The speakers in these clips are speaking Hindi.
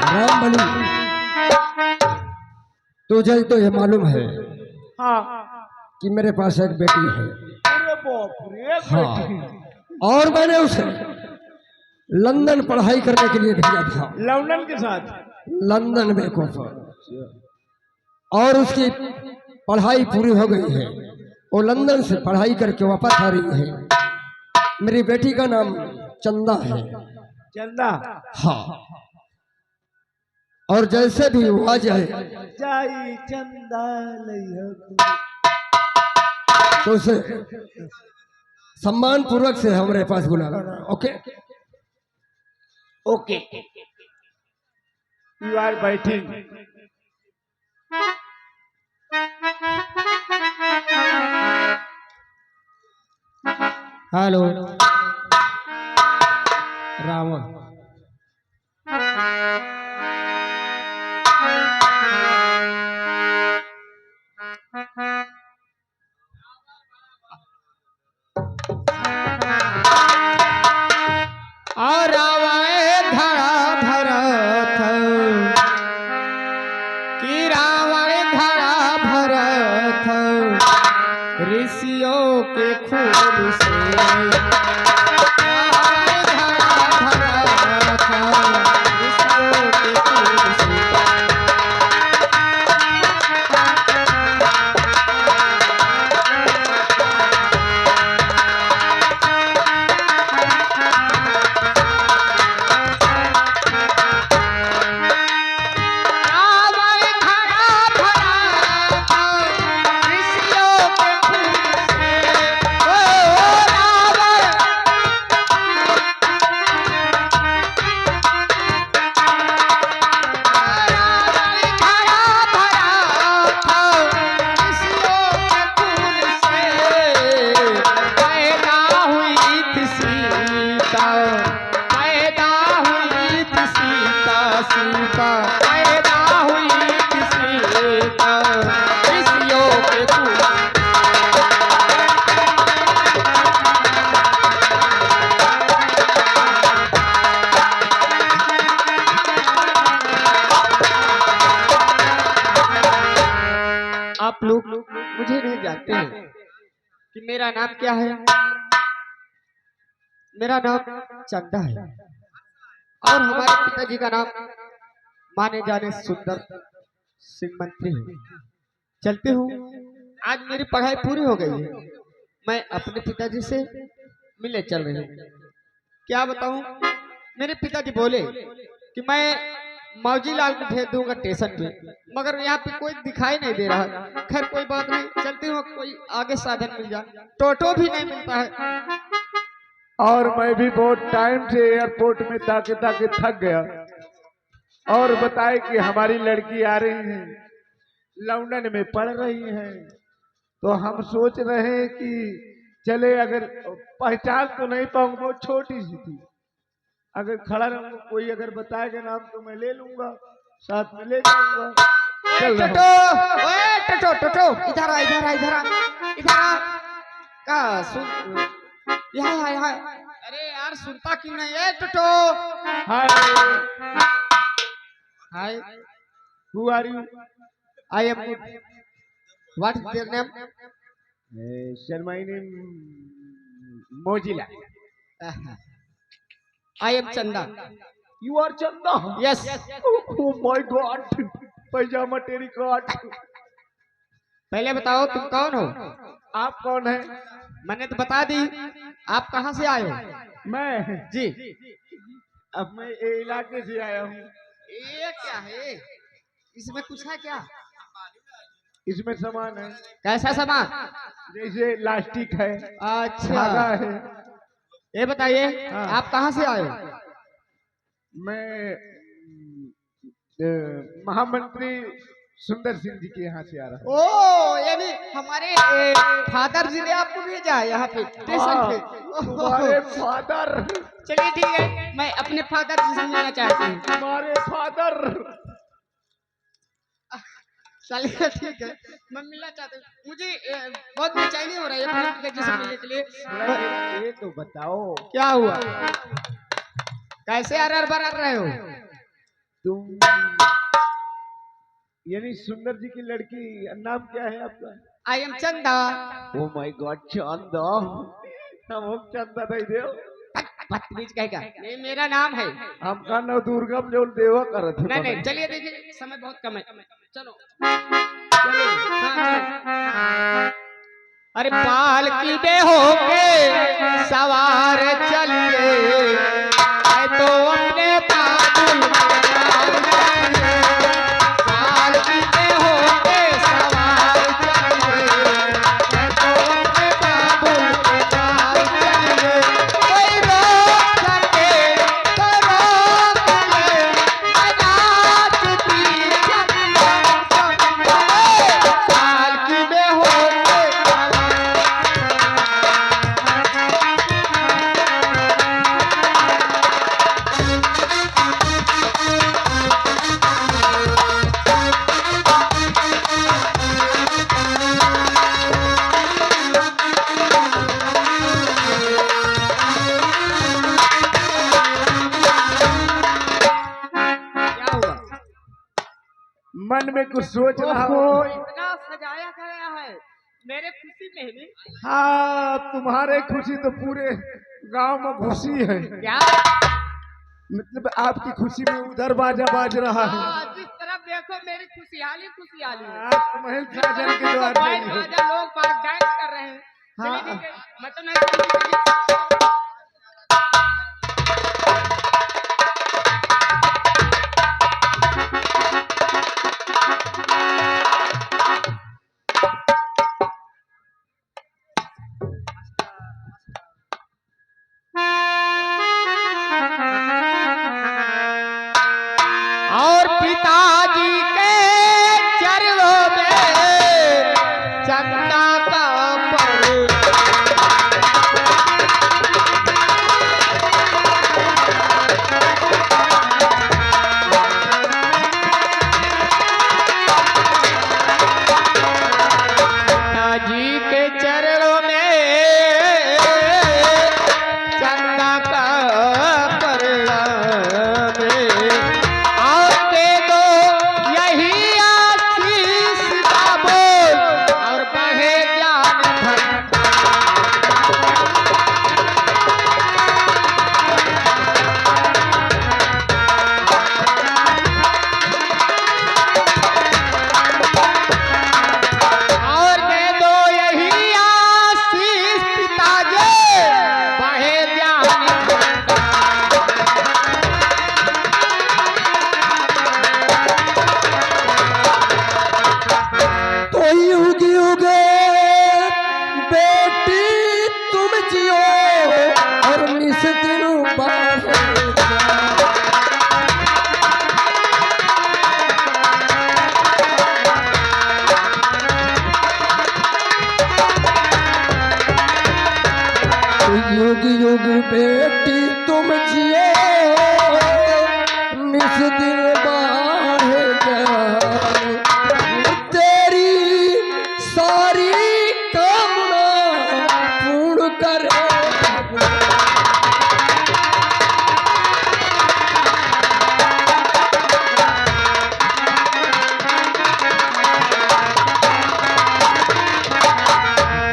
राम बली, तुझे तो ये मालूम है हाँ। कि मेरे पास एक बेटी है। अरे बाप रे, हाँ, बेटी। और मैंने उसे लंदन पढ़ाई करने के लिए भेजा था। लंदन के साथ? लंदन बेवकूफ। और उसकी पढ़ाई पूरी हो गई है। वो लंदन से पढ़ाई करके वापस आ रही है। मेरी बेटी का नाम चंदा है। चंदा? हाँ, और जैसे भी वो आ जाए जाई चंदा तो उसे सम्मान पूर्वक से हमारे पास बुला लाना। Okay okay, you are waiting. Hello Ravan. और रावण धरा भरत कि रावण धरा भरत ऋषियों के खून से। आप लोग मुझे नहीं जानते हैं कि मेरा नाम क्या है। मेरा नाम चंदा है और हमारे पिताजी का नाम माने जाने सुंदर सिंह मंत्री है। चलते हूँ, आज मेरी पढ़ाई पूरी हो गई है। मैं अपने पिताजी से मिलने चल रही हूँ। क्या बताऊं, मेरे पिताजी बोले कि मैं मौजी लाल को भेज दूंगा स्टेशन पे, मगर यहाँ पे कोई दिखाई नहीं दे रहा। खैर कोई बात नहीं, चलती हूँ, कोई आगे साधन मिल जाए। टोटो भी नहीं मिलता है। और मैं भी बहुत टाइम से एयरपोर्ट में ताके ताके थक गया। और बताए कि हमारी लड़की आ रही है, लंदन में पढ़ रही है, तो हम सोच रहे हैं कि चले, अगर पहचान तो नहीं पाऊंगा, बहुत छोटी सी थी, अगर खड़ा रहूंगा कोई अगर बताएगा नाम तो मैं ले लूंगा, साथ में ले जाऊंगा। टोटो, ओए टोटो, टोटो इधर आ, इधर आ, इधर आ, इधर आ। का सुन, यहाँ यहाँ। अरे यार सुनता क्यों नहीं है Toto? Hi hi, who are you? I am good. What is your name? Sir my name Mozilla. I am Chanda. You are Chanda? Yes. Oh my god, पैजामा तेरी काट। पहले बताओ तुम कौन हो? आप कौन है? मैंने तो बता दी। आप कहाँ से आए हो? मैं जी। अब मैं ये इलाके से आया हूँ। ये क्या है? इसमें कुछ है क्या? इसमें सामान है। कैसा सामान? जैसे लास्टिक है, अच्छा, धागा है। ये बताइए, हाँ। आप कहाँ से आए हो? मैं महामंत्री सुंदर सिंह जी के यहाँ से आ रहा हूँ। ओ, यानी हमारे फादर जी ने आपको भेजा है यहाँ पे स्टेशन पे। तुम्हारे फादर? चलिए ठीक है, मैं अपने फादर जी से मिलना चाहती हूँ। तुम्हारे फादर? चलिए ठीक है, मैं मिलना चाहती हूँ। मुझे बहुत बेचैनी हो रही है अपने पिताजी से मिलने के लिए। ये तो बताओ क्या हुआ? कैसे अरर बरर रहे हो? तुम यानी सुंदर जी की लड़की, नाम क्या है आपका? आई एम चंदा। ओ माय गॉड, चंदा। हम चंदा नहीं देव, बदतमीज कहेगा, ये मेरा नाम है। हम का न दुर्गम जो देवा करत है। नहीं नहीं, चलिए देखिए, समय बहुत कम है, चलो चलो। हाँ, अरे पालकी में होके सवार चलिए, मैं तो अपने बाबुल पालकी में होके सवार चलिए, मैं तो अपने बाबुल चलिए, कोई रोक सके तो रोक ले, मैं नाचती चंदा पालकी में होके क्या हुआ? मन में कुछ सोच रहा ओहो, हूँ। इतना सजाया गया है मेरे खुशी में भी। हाँ, तुम्हारे खुशी तो पूरे गांव में खुशी है। क्या? मतलब आपकी खुशी में उधर बाजा बाज रहा है। जिस तरफ देखो मेरी खुशहाली खुशहाली है। आप महल साजन के द्वार पे बाइक ही हो। बाजा लोग बाग डांस कर रहे हैं। हाँ। चलिए ठीक है, मैं तो नहीं चलूंगी। और पिताजी के चरणों में चंदा का पर पिताजी के चरणों में चंदा का प्रणाम और दे दो यही आशीष बाबू और बहे ज्ञान धन। और दे दो यही आशीष पिताजी बहे ज्ञान धन। तो युग युग बेटी तुम जियो और निस दिन बाहर तो युग युग बेटी तुम जियो निस दिन बाहर जाओ। तेरी सारी कामना पूर्ण करे।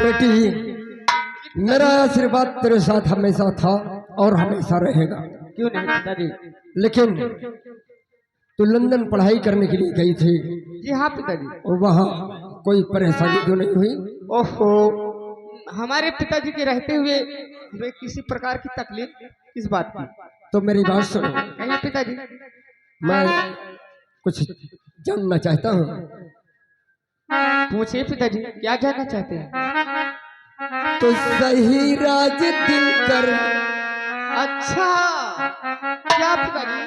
बेटी, मेरा आशीर्वाद तेरे साथ हमेशा था और हमेशा रहेगा। क्यों नहीं पिताजी? लेकिन तू लंदन पढ़ाई करने के लिए गई थी, जी हाँ पिताजी। और वहाँ कोई परेशानी क्यों नहीं हुई? ओहो, हमारे पिताजी के रहते हुए हमें किसी प्रकार की तकलीफ किस बात की? तो मेरी बात सुनो, कहिए पिताजी। मैं कुछ जानना चाहता हूँ। पूछिए पिताजी, क्या जानना चाहते हैं? तो सही राज दिल कर। अच्छा, क्या पिताजी?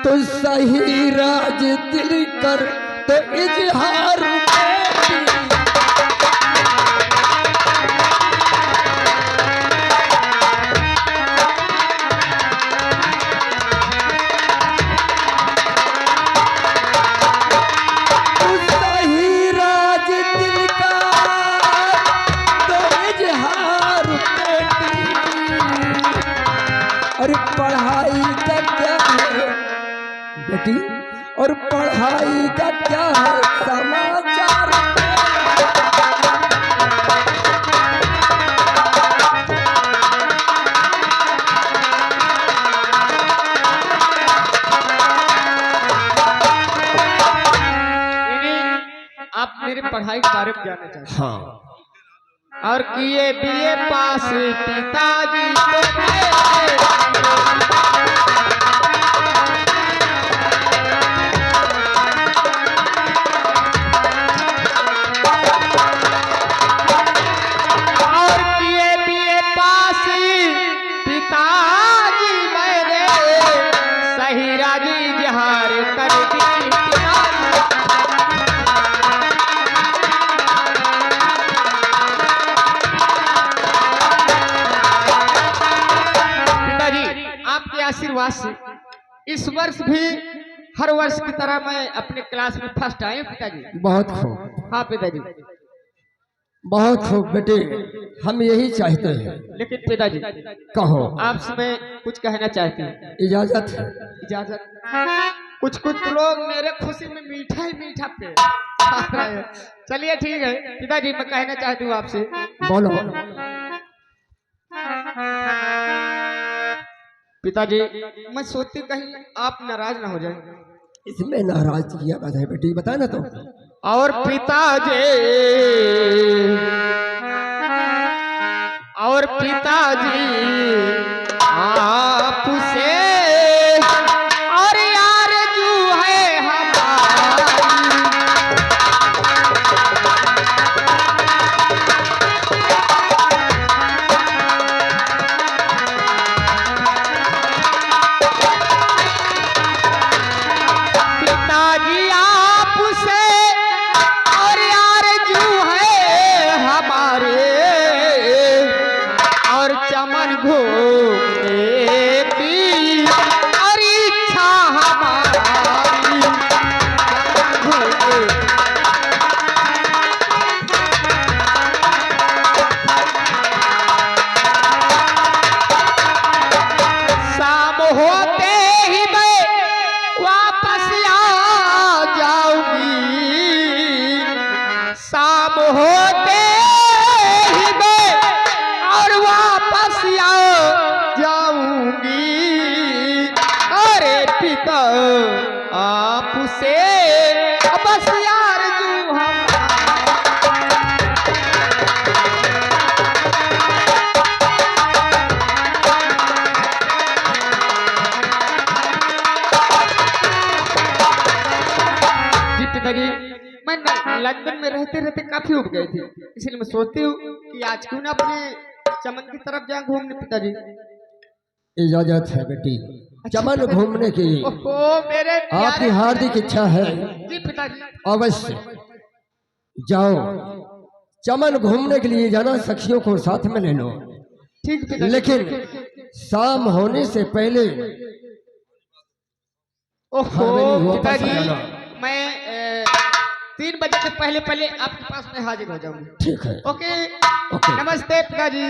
तो सही राज दिल कर तो इजहार तो सही राज दिल का तो इजहार बेटी। बेटी, और पढ़ाई का क्या है समाचार? आप मेरी पढ़ाई के बारे में जानना चाहते हाँ, हैं और किए बीए पास पिताजी तो थे। और किए बीए पास पिताजी मेरे सही राजी जहार कर दी आपके आशीर्वाद से इस वर्ष भी हर वर्ष की तरह मैं अपने क्लास में फर्स्ट आए पिताजी। बहुत खूब, हाँ पिताजी, बहुत खूब बेटे, हम यही चाहते हैं। लेकिन पिताजी कहो, आपसे मैं कुछ कहना चाहती हूँ। इजाजत है? इजाजत। कुछ कुछ लोग मेरे खुशी में मीठा ही मीठा पे खा रहे हैं। चलिए ठीक है पिताजी, मैं कहना चाहती हूँ आपसे। बोलो। पिताजी मैं सोचती कहीं आप नाराज ना हो जाए। इसमें नाराज किया बात है बेटी, बता ना तो। और पिताजी आपसे और यार जो है हमारी। पिताजी आपसे और यार जो है हमारे और चमन घूमने की और इच्छा हमारी। शाम होते ही मैं वापस आ जाऊंगी। शाम होते ही मैं और वापस आ जाऊंगी। अरे पिता आपसे बस यार जो हम। जी पिताजी, मैं लंदन में रहते रहते काफी उब गई थी, इसलिए मैं सोचती हूँ कि आज क्यों ना अपने चमन की तरफ जाए घूमने। पिताजी इजाजत है बेटी, चमन घूमने की ओहो मेरे आपकी हार्दिक इच्छा है। जी पिताजी अवश्य जाओ, चमन घूमने के लिए जाना, सखियों को साथ में ले लो। ठीक पिताजी। लेकिन शाम होने से पहले ओहो हमें वापस पिताजी, आना। मैं 3 बजे से पहले पहले आपके पास में हाजिर हो जाऊंगी। ठीक है। Okay okay. नमस्ते पिताजी।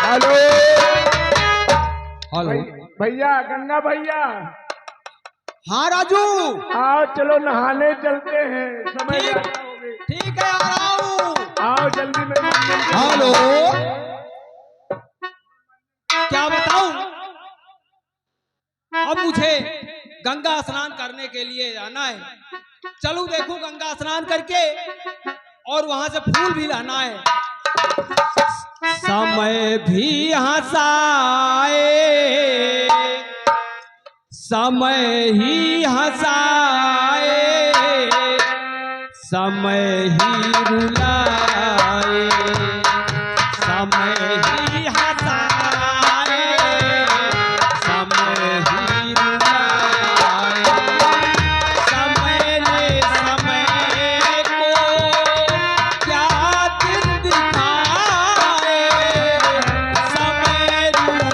Hello hello. भैया, गंगा भैया, हाँ राजू, आओ चलो नहाने चलते हैं, समय ठीक। ज्यादा हो गई। ठीक है आ रहा हूँ। आओ जल्दी मेरे मंदिर के हेलो, क्या बताऊं, अब मुझे गंगा स्नान करने के लिए जाना है। चलूं देखूं गंगा स्नान करके, और वहां से फूल भी लाना है। समय भी हंसाए, समय ही हंसाए, समय ही रुलाए, समय ही हंसाए, समय ही रुलाए। समय ने समय को क्या दिन दिखाए, समय रुलाए।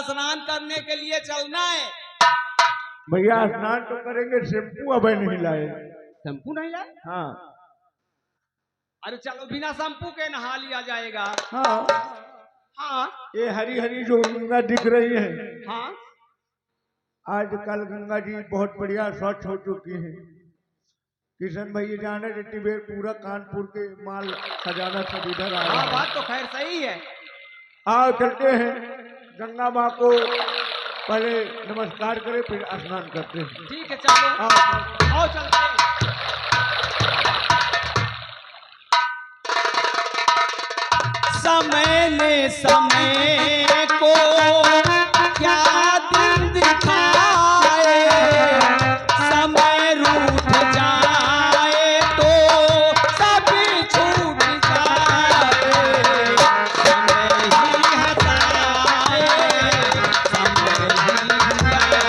स्नान करने के लिए चलना है। भैया स्नान तो करेंगे, शैम्पू अब नहीं लाए। शैम्पू नहीं लाए? हाँ अरे चलो बिना शैम्पू के नहा लिया जाएगा। हाँ, हाँ ये हरी हरी जो गंगा दिख रही है, हाँ आजकल गंगा जी बहुत बढ़िया स्वच्छ हो चुकी है। किशन भैया जाने रेड्डी बेर पूरा कानपुर के माल खजाना सब इधर आ रहा हाँ, है। बात तो खैर सही है। आओ चलते हैं, गंगा माँ को पहले नमस्कार करें फिर स्नान करते हैं। ठीक है चलो, आओ। आओ चलते हैं। समय ने समय को क्या दिन दिखाए, समय रूठ जाए तो सभी छूट जाए, समय ही हंसाए, समय ही रुलाए।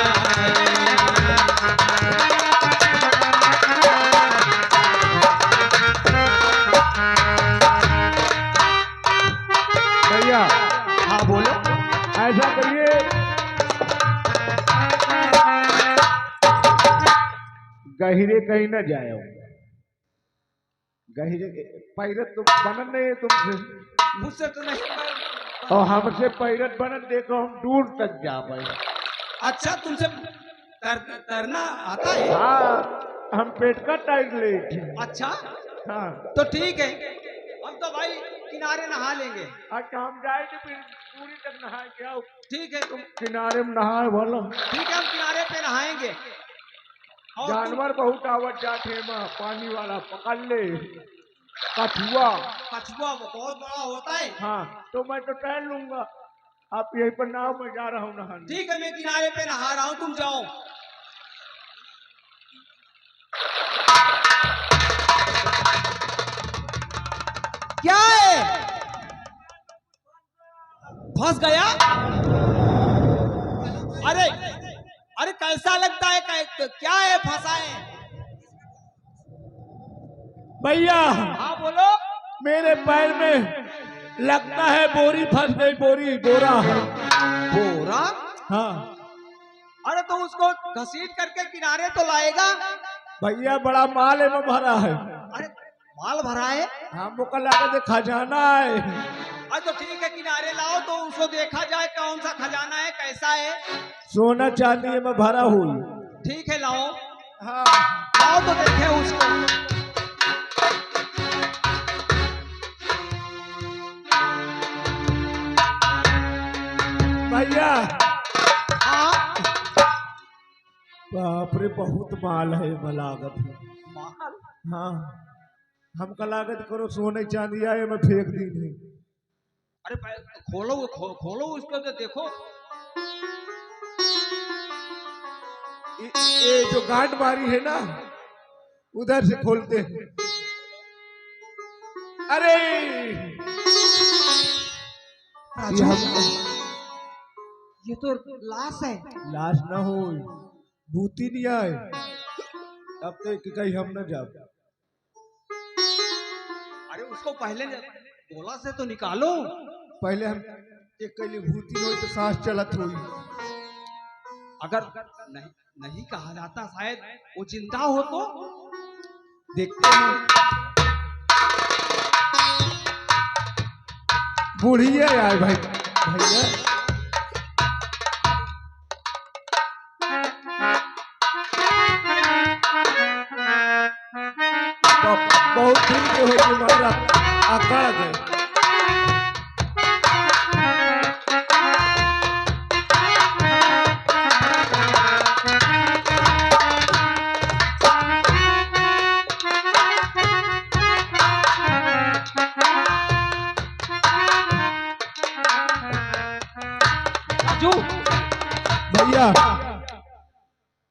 भैया हाँ बोलो। ऐसा करिए, गहिरे कहीं न जाए। गहिरे पैरत तो बनन नहीं है तुमसे, मुझसे तो नहीं और हमसे पैरत बनन देखो हम दूर तक जा पाए। अच्छा तुमसे तैरना आता है? हाँ, हम पेट का टाइट ले। अच्छा हाँ, तो ठीक है, हम तो भाई किनारे नहा लेंगे। अच्छा हम जाएंगे फिर पूरी तक नहा के आओ। ठीक है किनारे में नहाए बोलो, ठीक है, हम किनारे पे नहाएंगे। और जानवर बहुत आवत जाते माँ, पानी वाला पकड़ ले, कछुआ। कछुआ बहुत बड़ा होता है। हाँ, तो मैं तो टहल लूंगा, आप यहीं पर नाव में जा रहा हूँ नहाने। ठीक है, मैं किनारे पे नहा रहा हूँ, तुम जाओ। क्या है? फंस गया? अरे अरे कैसा लगता है? क्या है फंसा है? भैया हाँ बोलो। मेरे पैर में लगता है बोरी फंस गई, बोरी बोरा। बोरा? हाँ अरे तो उसको घसीट करके किनारे तो लाएगा। भैया, बड़ा माल है में भरा है। अरे माल भरा है? हमको कल आगे खजाना है। अरे तो ठीक है, किनारे लाओ तो उसको देखा जाए कौन सा खजाना है, कैसा है। सोना चांदी में भरा हुई। ठीक है लाओ। हाँ लाओ तो देखे उसको। भैया, हाँ बाप रे बहुत माल है, मलागत है। माल? हाँ, हमका लागत करो सोने चांदी आए मैं फेंक दी नहीं। अरे खोलो खोलो उसको तो देखो। ये जो गांठ मारी है ना, उधर से खोलते हैं। अरे ये तो लाश है। लाश ना हो, भूती नहीं आए। अब तो कहीं हम न जा। अरे उसको पहले गोला से तो निकालो। पहले हम एक कहीं भूती हो तो सांस चलत हुई। अगर नहीं नहीं कहा जाता, शायद वो जिंदा हो तो देखते हैं। बूढ़िया यार भाई भैया, बहुत दिन के हो के मारा अकड़ गए। राजू, भैया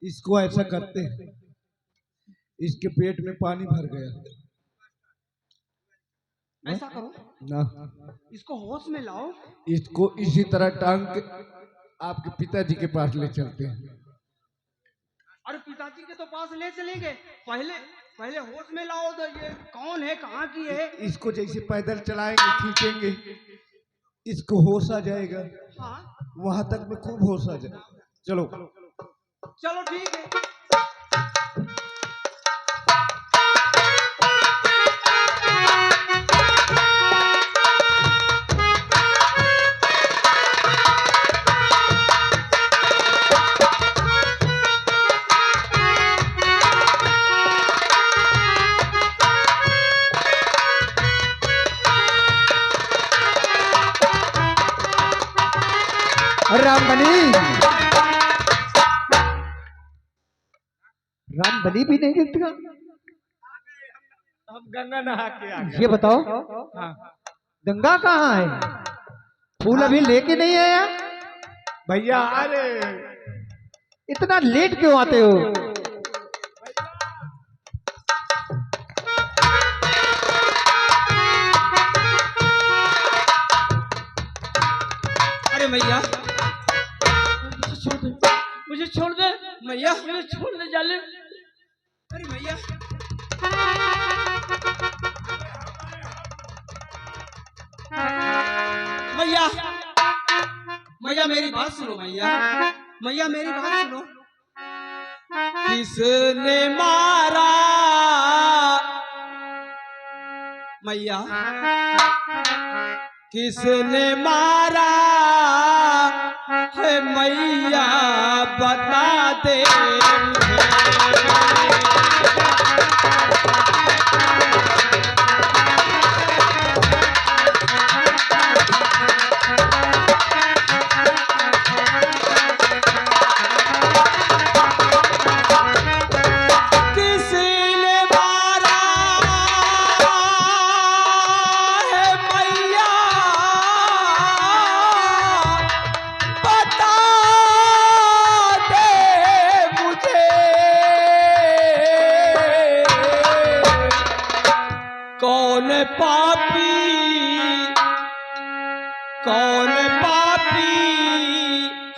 इसको ऐसा करते हैं, इसके पेट में पानी भर गया ऐसा करो, ना, इसको होश में लाओ। इसको इसी तरह टांग के आपके पिताजी के पास ले चलते हैं। अरे पिताजी के तो पास ले चलेंगे, पहले पहले होश में लाओ। तो ये कौन है, कहाँ की है? इसको जैसे पैदल चलाएंगे खींचेंगे, इसको होश आ जाएगा, हाँ वहां तक में खूब होश आ जाए। चलो चलो ठीक है। रामबली भी नहीं दिखता। हम गंगा नहा के आ गए। ये बताओ हाँ गंगा कहाँ है? फूल अभी लेके नहीं आया? भैया, अरे इतना लेट क्यों आते हो? अरे मैया मुझे छोड़ दे मैया, मुझे छोड़ दे जालिम। अरे मैया मैया मैया मेरी बात सुनो मैया, मैया मेरी बात सुनो। किसने मारा मैया, किसने मारा है मैया बता दे कौन पापी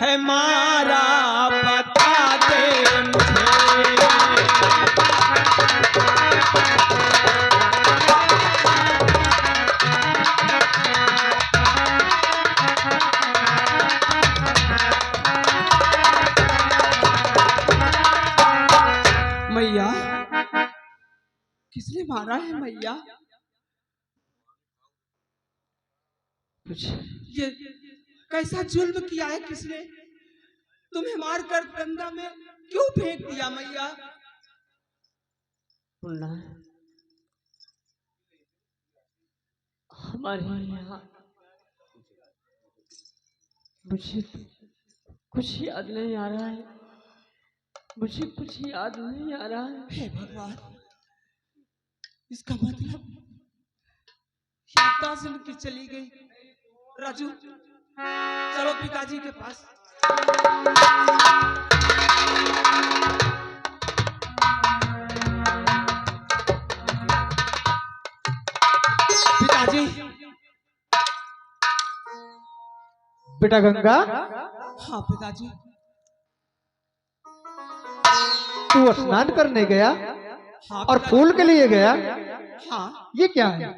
है मारा बता दे मुझे। मैया किसने मारा है मैया? ये कैसा जुल्म किया है किसने? तुम्हें मारकर गंगा में क्यों फेंक दिया मैया? हमारे यहाँ मुझे कुछ याद नहीं आ रहा है, मुझे कुछ याद नहीं आ रहा है। हे भगवान, इसका मतलब याददाश्त इनकी चली गई। राजू चलो पिताजी के पास। पिताजी। बेटा गंगा, हाँ पिताजी। तू स्नान करने गया हाँ और पिताजी। फूल के लिए गया, हाँ ये क्या है?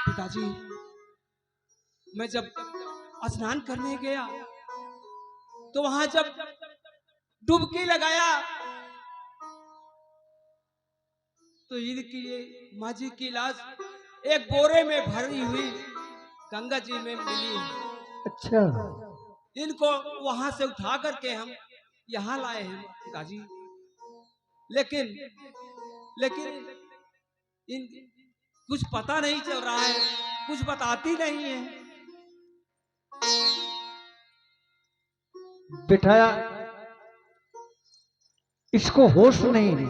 पिताजी, मैं जब स्नान करने गया तो वहां जब डुबकी लगाया तो इनकी माँ जी की लाश एक बोरे में भरी हुई गंगा जी में मिली। अच्छा, इनको वहां से उठा करके हम यहाँ लाए हैं पिताजी। लेकिन इन कुछ पता नहीं चल रहा है, कुछ बताती नहीं है। बेटा इसको होश नहीं है,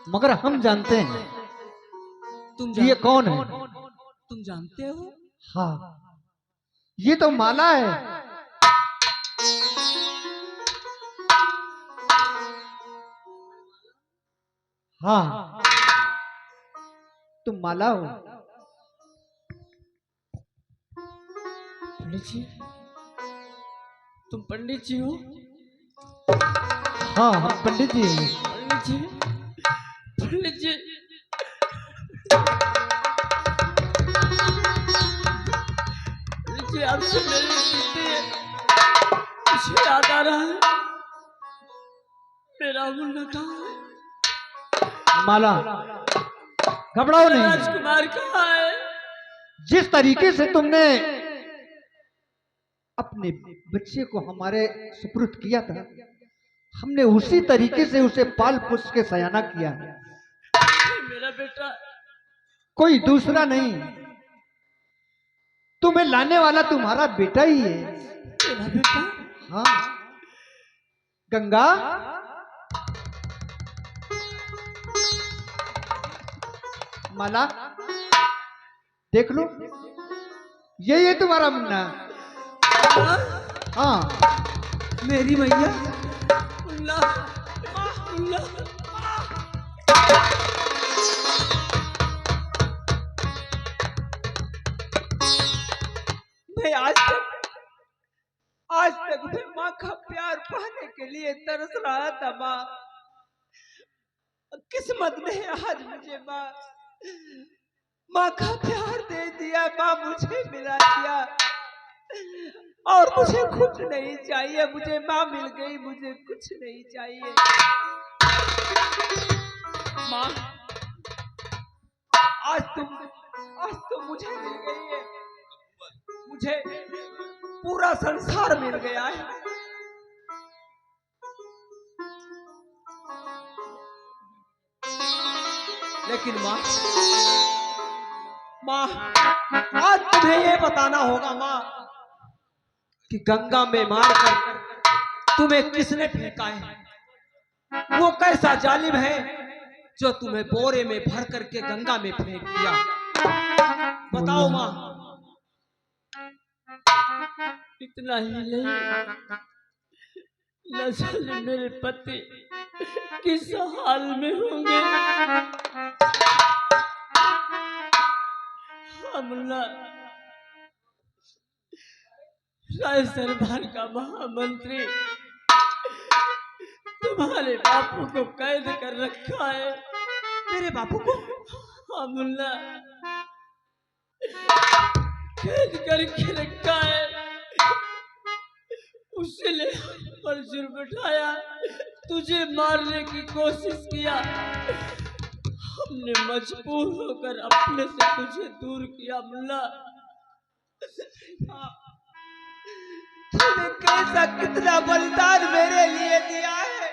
मगर हम जानते हैं कि ये कौन है। तुम जानते हो? हाँ, ये तो माला है। हाँ, तुम माला हो। पंडित जी, तुम पंडित जी हो? हाँ, हम पंडित जी हैं। पंडित जी, पंडित जी, मुझे आपसे मिलनी होती है। मुझे याद आ रहा है मेरा मुन्ना कहाँ है? माला, घबराओ नहीं। राजकुमार कहाँ है? जिस तरीके से तुमने अपने बच्चे को हमारे सुपुर्द किया था, हमने उसी तरीके से उसे पाल पोस के सयाना किया है। मेरा बेटा कोई दूसरा नहीं, तुम्हें लाने वाला तुम्हारा बेटा ही है। मेरा बेटा हाँ गंगा, माला, देख लो, यही है तुम्हारा मुन्ना। हाँ मेरी मैया, मुन्ना मुन्ना मैं आज तक मैं माँ का प्यार पाने के लिए तरस रहा था माँ। किस्मत ने आज मुझे माँ का प्यार दे दिया। माँ मुझे मिला दिया और मुझे कुछ नहीं चाहिए। मुझे माँ मिल गई, मुझे कुछ नहीं चाहिए। माँ आज तुम मुझे मिल गई है। मुझे पूरा संसार मिल गया है। लेकिन माँ आज तुम्हें ये बताना होगा माँ कि गंगा में मारकर तुम्हें किसने फेंका है। वो कैसा जालिम है जो तुम्हें बोरे में भर करके गंगा में फेंक दिया। बताओ माँ। इतना ही नहीं, न जाने मेरे पति किस हाल में होंगे। मुन्ना राय सरदार का महामंत्री तुम्हारे बापू को कैद कर रखा है। मेरे बापू को? हाँ मुन्ना, कैद करके रखा है। उसने पर जुर्म उठाया, तुझे मारने की कोशिश किया। हमने मजबूर होकर अपने से तुझे दूर किया मुन्ना। तूने कैसा कितना बलिदान मेरे लिए दिया है।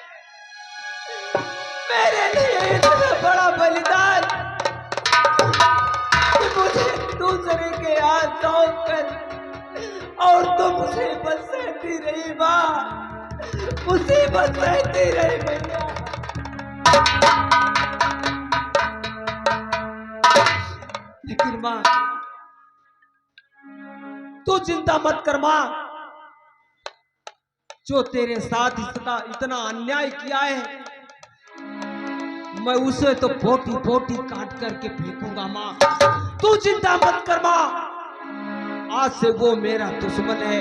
मेरे लिए इतना बड़ा बलिदान कि मुझे दूसरे के हाथ सौंप कर और तुम मुसीबत सहती रही माँ, मुसीबत सहती रही भैया। लेकिन माँ तू चिंता मत कर माँ। जो तेरे साथ इतना अन्याय किया है, मैं उसे तो बोटी बोटी काट करके फेंकूंगा माँ। तू चिंता मत कर माँ। आज से वो मेरा दुश्मन है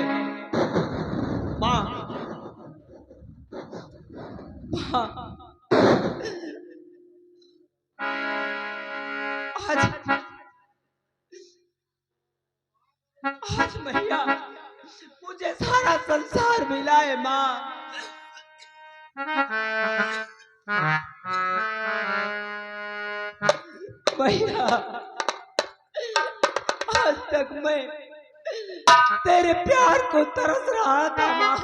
माँ। आज भैया मुझे सारा संसार मिला है माँ। भैया आज तक मैं तेरे प्यार को तरस रहा था माँ,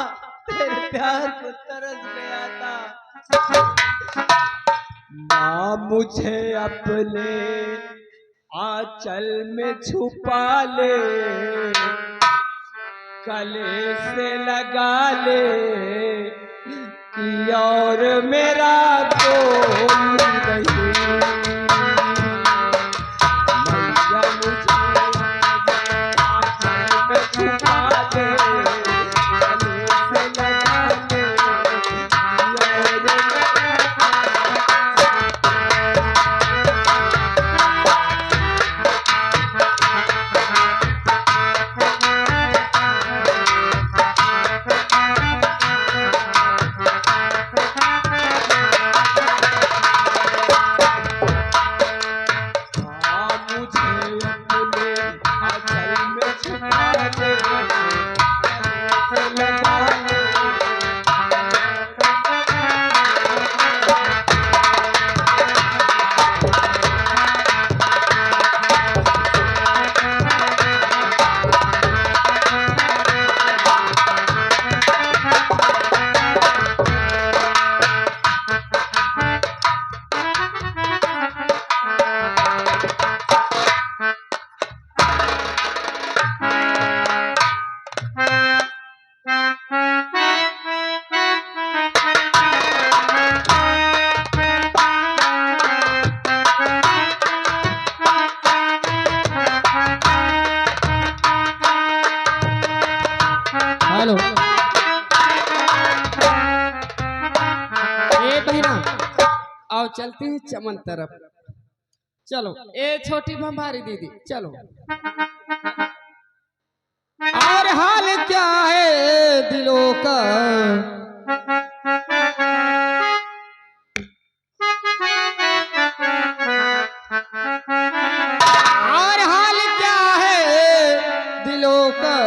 तेरे प्यार को तरस गया था माँ। मुझे अपने आंचल में छुपा ले, गले से लगा ले कि और मेरा कोई नहीं। मैया मुझे आंचल में छुपा ले, गले से लगा ले कि और आओ चलते हैं चमन तरफ। चलो ए छोटी भंभारी दीदी चलो। और हाल क्या है दिलों का, और हाल क्या है दिलों का,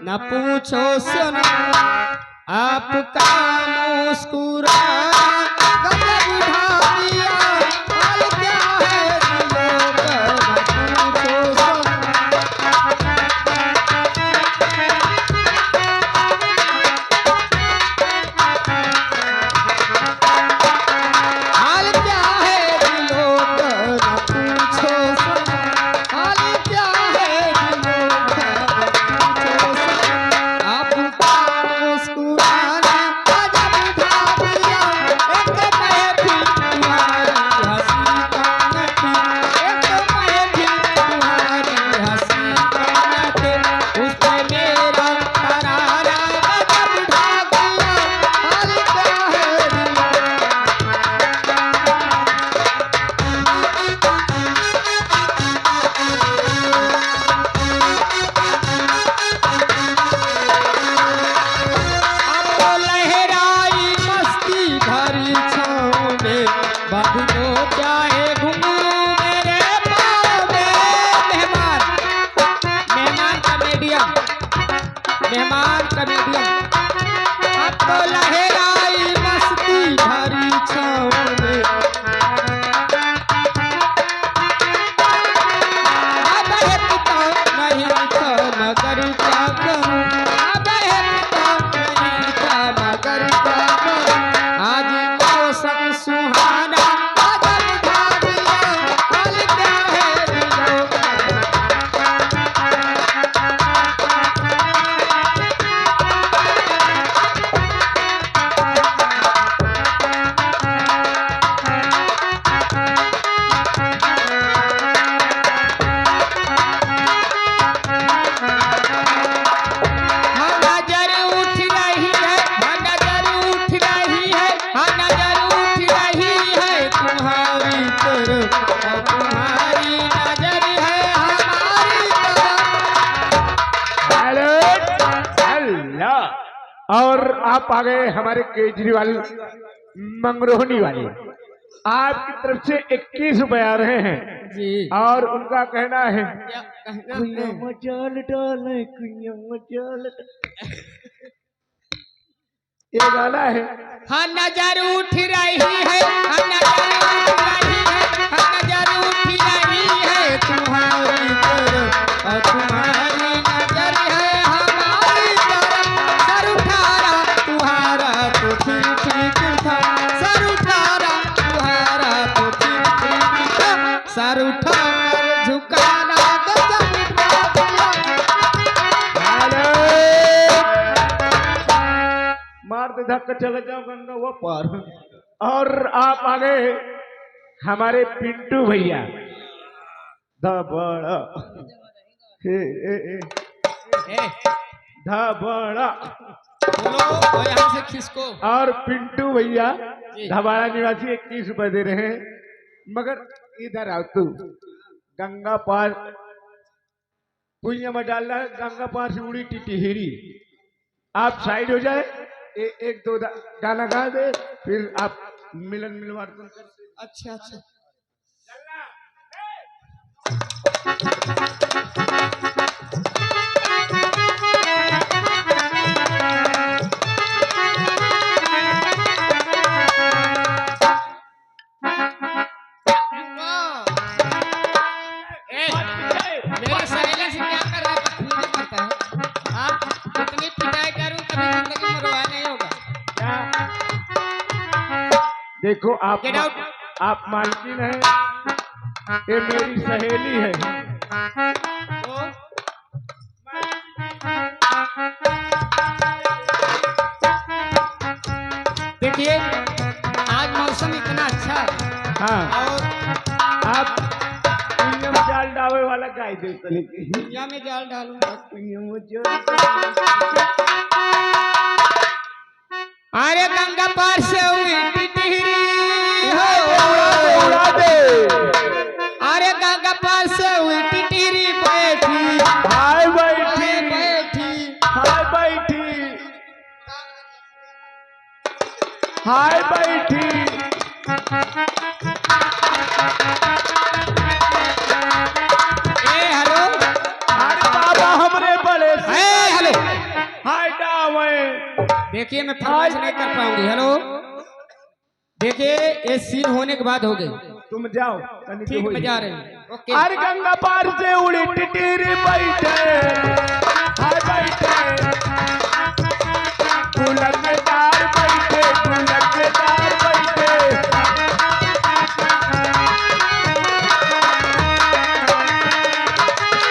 न पूछो सुनो आपका मुस्कुरा गजब उठा दिया। हाल क्या है दिलों का, न पूछो सुनो। हाल क्या है दिलों का, न पूछो सुनो। हाल क्या है दिलों का, न पूछो सुनो। आपका मुस्कुराना गजब उठा दिया। एक महफिल तुम्हारी हंसी का नखी, एक महफिल तुम्हारी हंसी का नखी, उसने मेरा तराना गजब उठा दिया। हाल क्या है दिलों का। अब तो लहराई मस्ती भरी छाँव में, बांध दो चाहे घुंघरू मेरे पाँव में। मेहमान कमेडियन, मेहमान कमेडियन। अब तो लहराई मस्ती भरी छाँव में, अब है पिता नहीं था मगर क्या करूं, अब है पिता नहीं था मगर क्या करूं। आज मौसम सुहाना गजब उठा दिया। हाल क्या है दिलों का। हाँ नजर उठ रही है, हाँ नजर उठ रही है, हाँ नजर उठ रही है तुम्हारी तरफ, और तुम्हारी नजर है हमारी तरफ। Hello hello. और आप आ गए हमारे केजरीवाल मंगरोहनी वाले। आपकी तरफ से 21 रुपए आ रहे हैं जी और उनका कहना है क्या कहना है? मचाल डाले कुइया मचाल। ये गाना है। हाँ नजर उठ रही है, हाँ नजर उठ रही है, हाँ नजर उठ रही है तुम्हारी तरफ, और तुम्हारी नजर है हमारी तरफ। सर उठारा तुम्हारा तो फिर ठीक था, सर उठारा तुम्हारा तो फिर ठीक था, सर उठा कर झुकाना गजब उठा दिया। हेलो। मार दे धक्का चले जाओ गंगा वो पार। और आप आ गए हमारे पिंटू भैया धबड़ा हे ए, धबड़ा। बोलो और यहाँ से खिसको। और पिंटू भैया जी। धबाड़ा निवासी 21 रुपए दे रहे हैं। मगर इधर आओ तू गंगा पार पुइया में डाल रहा है, गंगा पार से उड़ी टिटिहिरी। आप साइड हो जाए, एक दो गाना गा दे, फिर आप मिलन मिलवार्पण कर। अच्छा अच्छा मेरे सहेली से क्या कर रहा है? बदतमीजी करता है। हाँ कितनी पिटाई करूं कभी जिंदगी में रोया नहीं होगा। देखो Get out. आप मालकिन हैं, ये मेरी सहेली है। तो देखिए आज मौसम इतना अच्छा है हाँ और आप पुइया में जाल डावे वाला गाय दे चले दुनिया में जाल डालूंगा। अरे गंगा पार से हुई टिटहिरी है, गंगा पार से हुई टिटिरी बैठी हाय बैठी बैठी हाय बैठी हाय बैठी। ए हेलो अरे बाबा हमरे बड़े से ए हेलो हाय डावे। देखिए मैं फरमाइश नहीं कर पाऊंगी। हेलो देखिए ये सीन होने के बाद हो गई। तुम जाओ तनिक ठीक होई। मैं जा रहे हैं। ओके अरे गंगा पार से उड़ी टिटिरी बैठे